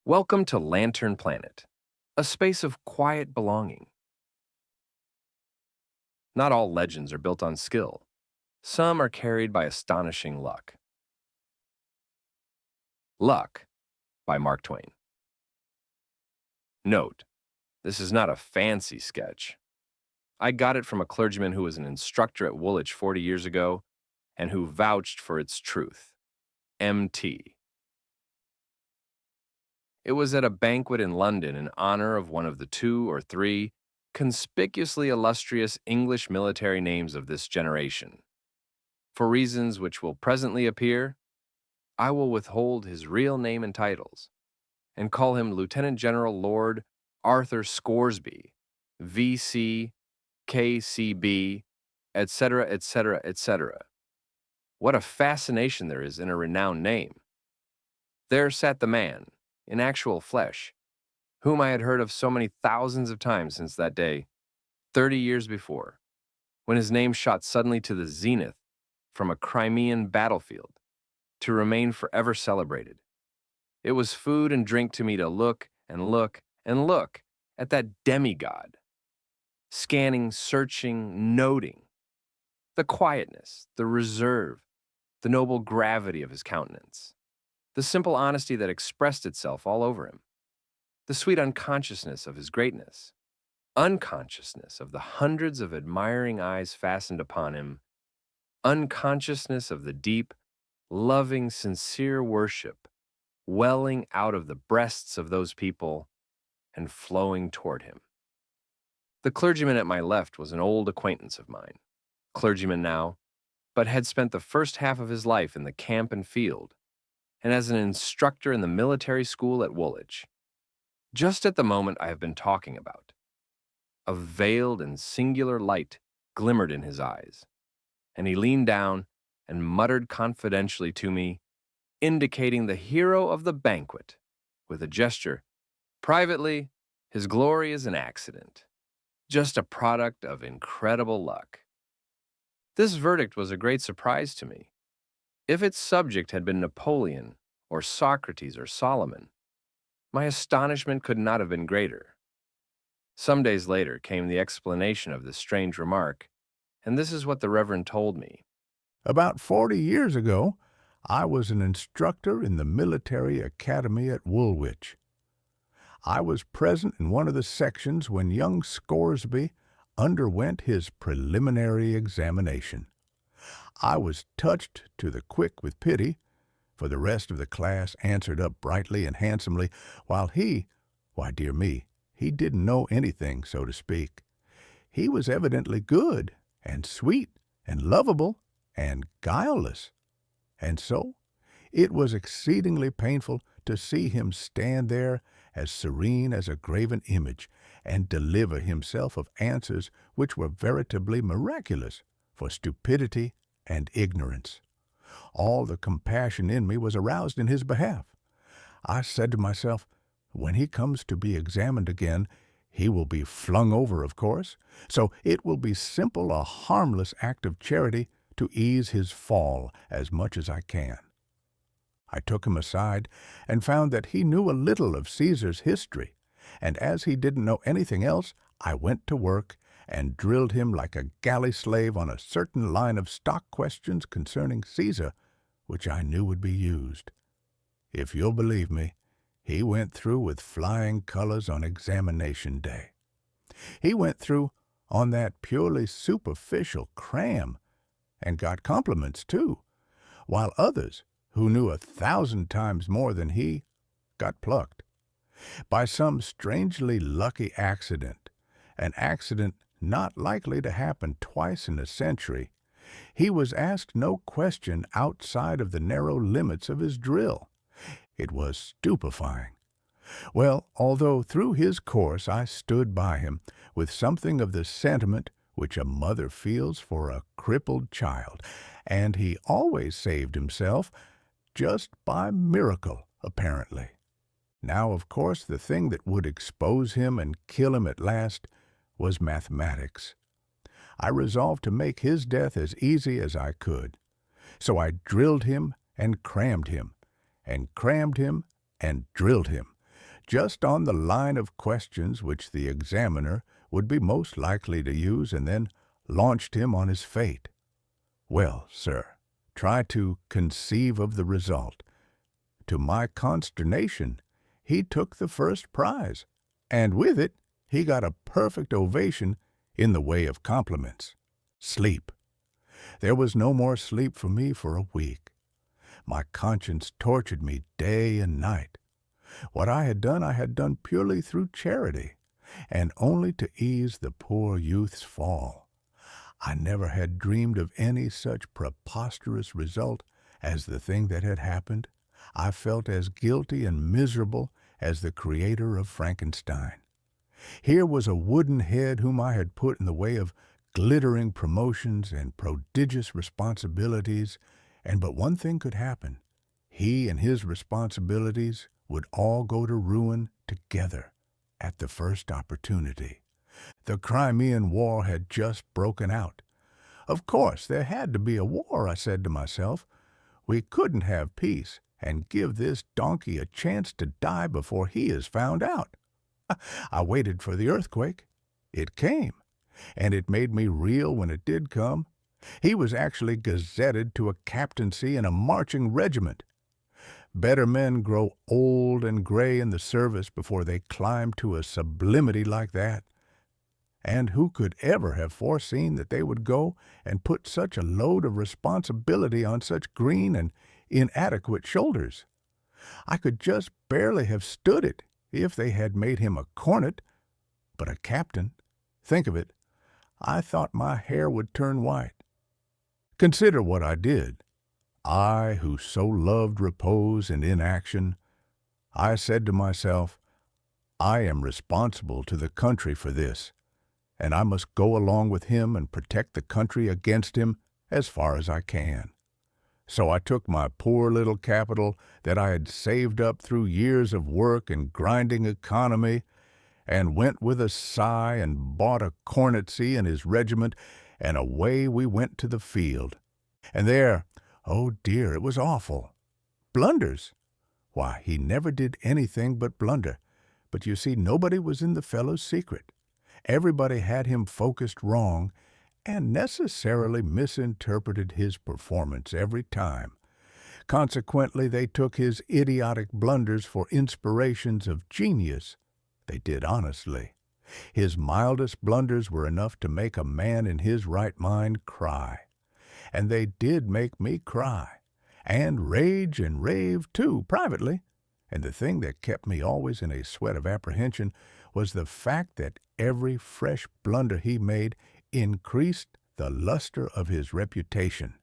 Welcome to Lantern Planet, a space of quiet belonging. Not all legends are built on skill. Some are carried by astonishing luck. Luck by Mark Twain. Note, this is not a fancy sketch. I got it from a clergyman who was an instructor at Woolwich 40 years ago and who vouched for its truth. M.T. It was at a banquet in London in honor of one of the 2 or 3 conspicuously illustrious English military names of this generation. For reasons which will presently appear, I will withhold his real name and titles, and call him Lieutenant General Lord Arthur Scoresby, V.C., K.C.B., etc., etc., etc. What a fascination there is in a renowned name. There sat the man, in actual flesh, whom I had heard of so many thousands of times since that day, 30 years before, when his name shot suddenly to the zenith from a Crimean battlefield, to remain forever celebrated. It was food and drink to me to look and look and look at that demigod, scanning, searching, noting the quietness, the reserve, the noble gravity of his countenance, the simple honesty that expressed itself all over him, the sweet unconsciousness of his greatness, unconsciousness of the hundreds of admiring eyes fastened upon him, unconsciousness of the deep, loving, sincere worship welling out of the breasts of those people and flowing toward him. The clergyman at my left was an old acquaintance of mine, clergyman now, but had spent the first half of his life in the camp and field, and as an instructor in the military school at Woolwich. Just at the moment I have been talking about, a veiled and singular light glimmered in his eyes, and he leaned down and muttered confidentially to me, indicating the hero of the banquet with a gesture. Privately, his glory is an accident, just a product of incredible luck. This verdict was a great surprise to me. If its subject had been Napoleon or Socrates or Solomon, my astonishment could not have been greater. Some days later came the explanation of this strange remark, and this is what the Reverend told me. About 40 years ago, I was an instructor in the military academy at Woolwich. I was present in one of the sections when young Scoresby underwent his preliminary examination. I was touched to the quick with pity, for the rest of the class answered up brightly and handsomely, while why, dear me, he didn't know anything, so to speak. He was evidently good and sweet and lovable and guileless. And so it was exceedingly painful to see him stand there as serene as a graven image and deliver himself of answers which were veritably miraculous for stupidity and ignorance. All the compassion in me was aroused in his behalf. I said to myself, when he comes to be examined again, he will be flung over, of course, so it will be simple, a harmless act of charity to ease his fall as much as I can. I took him aside and found that he knew a little of Caesar's history, and as he didn't know anything else, I went to work and drilled him like a galley slave on a certain line of stock questions concerning Caesar, which I knew would be used. If you'll believe me, he went through with flying colors on examination day. He went through on that purely superficial cram, and got compliments too, while others, who knew 1,000 times more than he, got plucked. By some strangely lucky accident, an accident not likely to happen twice in a century, he was asked no question outside of the narrow limits of his drill. It was stupefying. Well, although through his course I stood by him with something of the sentiment which a mother feels for a crippled child, and he always saved himself just by miracle, apparently. Now, of course, the thing that would expose him and kill him at last was mathematics. I resolved to make his death as easy as I could. So I drilled him and crammed him, and crammed him and drilled him, just on the line of questions which the examiner would be most likely to use, and then launched him on his fate. Well, sir, try to conceive of the result. To my consternation, he took the first prize, and with it he got a perfect ovation in the way of compliments. Sleep. There was no more sleep for me for a week. My conscience tortured me day and night. What I had done purely through charity, and only to ease the poor youth's fall. I never had dreamed of any such preposterous result as the thing that had happened. I felt as guilty and miserable as the creator of Frankenstein. Here was a wooden head whom I had put in the way of glittering promotions and prodigious responsibilities, and but one thing could happen. He and his responsibilities would all go to ruin together at the first opportunity. The Crimean War had just broken out. Of course, there had to be a war, I said to myself. We couldn't have peace and give this donkey a chance to die before he is found out. I waited for the earthquake. It came, and it made me reel when it did come. He was actually gazetted to a captaincy in a marching regiment. Better men grow old and gray in the service before they climb to a sublimity like that. And who could ever have foreseen that they would go and put such a load of responsibility on such green and inadequate shoulders? I could just barely have stood it if they had made him a cornet, but a captain. Think of it. I thought my hair would turn white. Consider what I did. I, who so loved repose and inaction, I said to myself, I am responsible to the country for this, and I must go along with him and protect the country against him as far as I can. So I took my poor little capital that I had saved up through years of work and grinding economy, and went with a sigh and bought a cornetcy in his regiment, and away we went to the field. And there, oh dear, it was awful. Blunders. Why, he never did anything but blunder. But you see, nobody was in the fellow's secret. Everybody had him focused wrong, and necessarily misinterpreted his performance every time. Consequently, they took his idiotic blunders for inspirations of genius. They did honestly. His mildest blunders were enough to make a man in his right mind cry. And they did make me cry, and rage and rave, too, privately. And the thing that kept me always in a sweat of apprehension was the fact that every fresh blunder he made increased the luster of his reputation.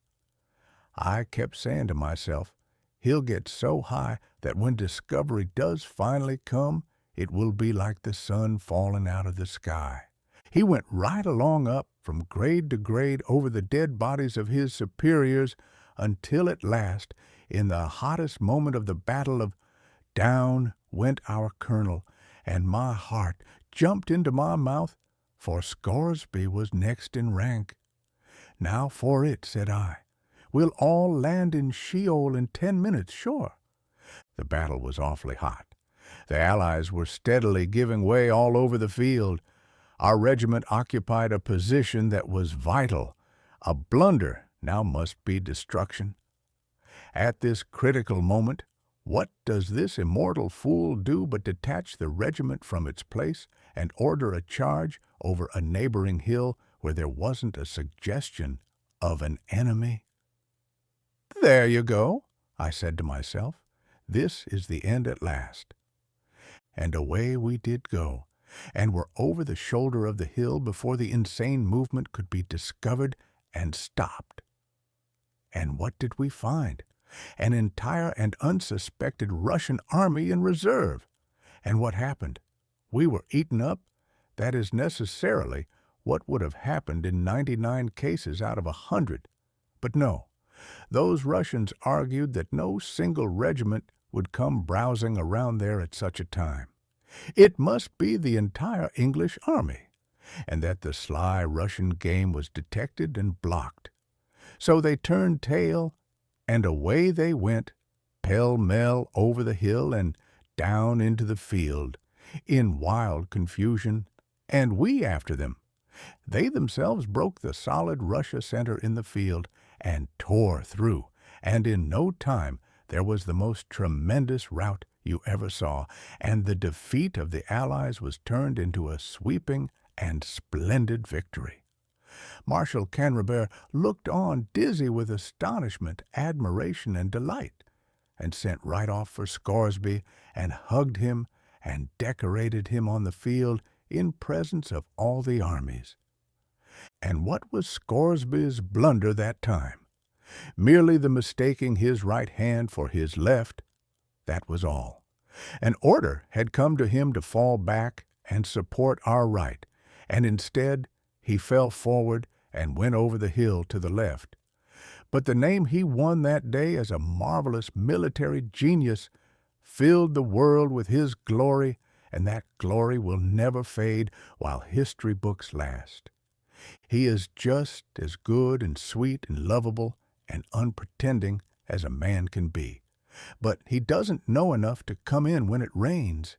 I kept saying to myself, he'll get so high that when discovery does finally come, it will be like the sun falling out of the sky. He went right along up from grade to grade over the dead bodies of his superiors until at last, in the hottest moment of the battle of down went our colonel, and my heart jumped into my mouth, for Scoresby was next in rank. Now for it, said I. We'll all land in Sheol in 10 minutes, sure. The battle was awfully hot. The Allies were steadily giving way all over the field. Our regiment occupied a position that was vital. A blunder now must be destruction. At this critical moment, what does this immortal fool do but detach the regiment from its place and order a charge over a neighboring hill where there wasn't a suggestion of an enemy? There you go, I said to myself. This is the end at last. And away we did go, and were over the shoulder of the hill before the insane movement could be discovered and stopped. And what did we find? An entire and unsuspected Russian army in reserve. And what happened? We were eaten up. That is necessarily what would have happened in 99 cases out of 100. But no, those Russians argued that no single regiment would come browsing around there at such a time. It must be the entire English army, and that the sly Russian game was detected and blocked. So they turned tail, and away they went, pell-mell over the hill, and down into the field, in wild confusion, and we after them. They themselves broke the solid Russia center in the field and tore through, and in no time there was the most tremendous rout you ever saw, and the defeat of the Allies was turned into a sweeping and splendid victory. Marshal Canrobert looked on dizzy with astonishment, admiration, and delight, and sent right off for Scoresby and hugged him and decorated him on the field in presence of all the armies. And what was Scoresby's blunder that time? Merely the mistaking his right hand for his left, that was all. An order had come to him to fall back and support our right, and instead he fell forward and went over the hill to the left. But the name he won that day as a marvelous military genius filled the world with his glory, and that glory will never fade while history books last. He is just as good and sweet and lovable and unpretending as a man can be. But he doesn't know enough to come in when it rains.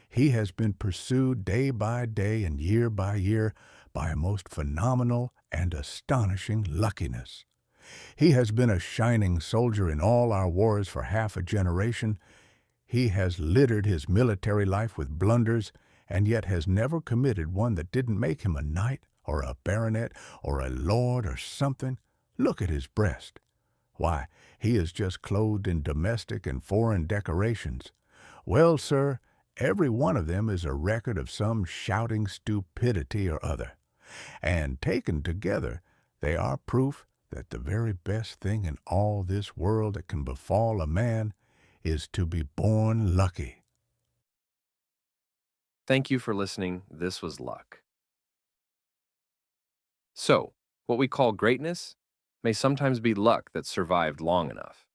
He has been pursued day by day and year by year by a most phenomenal and astonishing luckiness. He has been a shining soldier in all our wars for half a generation. He has littered his military life with blunders, and yet has never committed one that didn't make him a knight or a baronet or a lord or something. Look at his breast. Why, he is just clothed in domestic and foreign decorations. Well, sir, every one of them is a record of some shouting stupidity or other, and taken together they are proof that the very best thing in all this world that can befall a man is to be born lucky. Thank you for listening. This was Luck. So, what we call greatness may sometimes be luck that survived long enough.